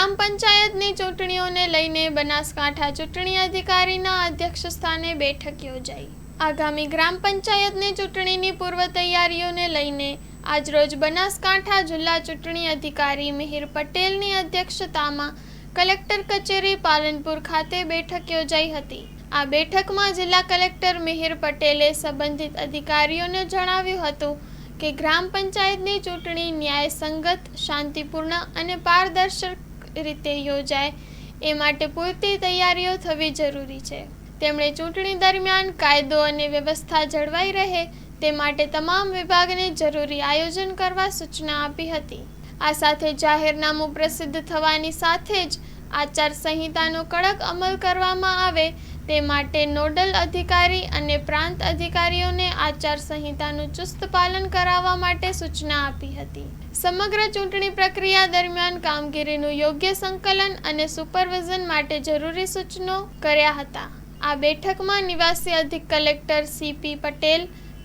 ગ્રામ પંચાયતની ચૂંટણીઓને લઈને બનાસકાંઠા ચૂંટણી અધિકારીના અધ્યક્ષસ્થાને બેઠક યોજાઈ। આગામી ગ્રામ પંચાયતની ચૂંટણીની પૂર્વ તૈયારીઓને લઈને આજરોજ બનાસકાંઠા જિલ્લા ચૂંટણી અધિકારી મિહિર પટેલની અધ્યક્ષતામાં કલેક્ટર કચેરી પાલનપુર ખાતે બેઠક યોજાઈ હતી। આ બેઠકમાં જિલ્લા કલેક્ટર મિહિર પટેલે સંબંધિત અધિકારીઓને જણાવ્યું હતું કે ગ્રામ પંચાયતની ચૂંટણી ન્યાયસંગત, શાંતિપૂર્ણ અને પારદર્શક રીતે યોજાય એ માટે પૂરતી તૈયારીઓ થવી જરૂરી છે। તેમણે ચૂંટણી દરમિયાન કાયદો અને વ્યવસ્થા જળવાઈ રહે તે માટે તમામ વિભાગને જરૂરી આયોજન કરવા સૂચના આપી હતી। આ સાથે જાહેરનામું પ્રસિદ્ધ થવાની સાથે જ આચાર સંહિતાનો કડક અમલ કરવામાં આવે તે માટે નોડલ અધિકારી અને પ્રાંત અધિકારીઓને આચાર સંહિતાનું ચુસ્ત પાલન કરાવવા માટે સૂચના આપી હતી। સમગ્ર ચૂંટણી પ્રક્રિયા દરમિયાન કામગીરીનું યોગ્ય સંકલન અને સુપરવિઝન માટે જરૂરી સૂચનો કર્યા હતા। આ બેઠકમાં નિવાસી અધિક કલેક્ટર સીપી પટેલ,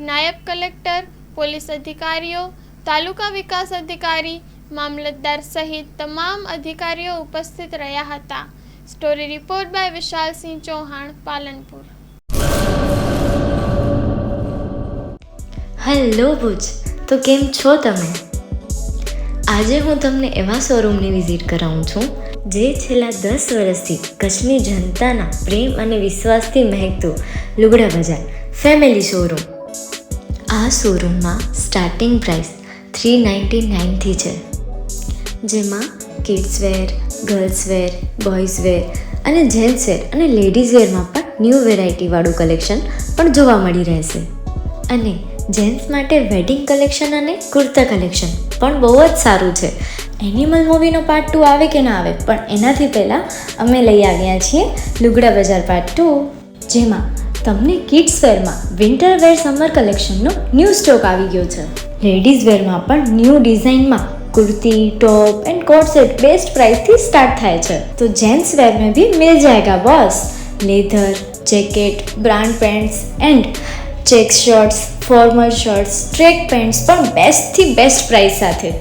નાયબ કલેક્ટર, પોલીસ અધિકારીઓ, તાલુકા વિકાસ અધિકારી, મામલતદાર સહિત તમામ અધિકારીઓ ઉપસ્થિત રહ્યા હતા। Story report by Vishalsinh Chauhan, Palanpur. Hello Bhuj, તો કેમ છો તમે? આજે હું તમને એવા શોરૂમની વિઝિટ કરાવું છું જે છેલ્લા 10 વર્ષથી કચ્છની જનતાના પ્રેમ અને વિશ્વાસથી મહેકતું લુગડા બજાર ફેમિલી શોરૂમ। આ શોરૂમમાં સ્ટાર્ટિંગ પ્રાઇસ 399થી છે, જેમાં kids wear, girls wear, boys wear અને જેન્ટ્સ વેર અને લેડીઝ વેરમાં પણ ન્યૂ વેરાયટીવાળું કલેક્શન પણ જોવા મળી રહેશે। અને જેન્ટ્સ માટે વેડિંગ કલેક્શન અને કુર્તા કલેક્શન પણ બહુ જ સારું છે। એનિમલ મૂવીનો પાર્ટ 2 આવે કે ના આવે, પણ એનાથી પહેલાં અમે લઈ આવ્યા છીએ લુગડા બજાર પાર્ટ 2, જેમાં તમને કિડ્સ વેરમાં વિન્ટર વેર સમર કલેક્શનનો ન્યૂ સ્ટોક આવી ગયો છે। લેડીઝ વેરમાં પણ ન્યૂ ડિઝાઇનમાં kurti, top and coat set best price थी स्टार्ट थाय छे। तो जेंट्स वेर में भी मिल जाएगा boss. Leather, jacket, brand pants and check shirts, formal shirts, track pants पर बेस्ट थी बेस्ट प्राइस साथे।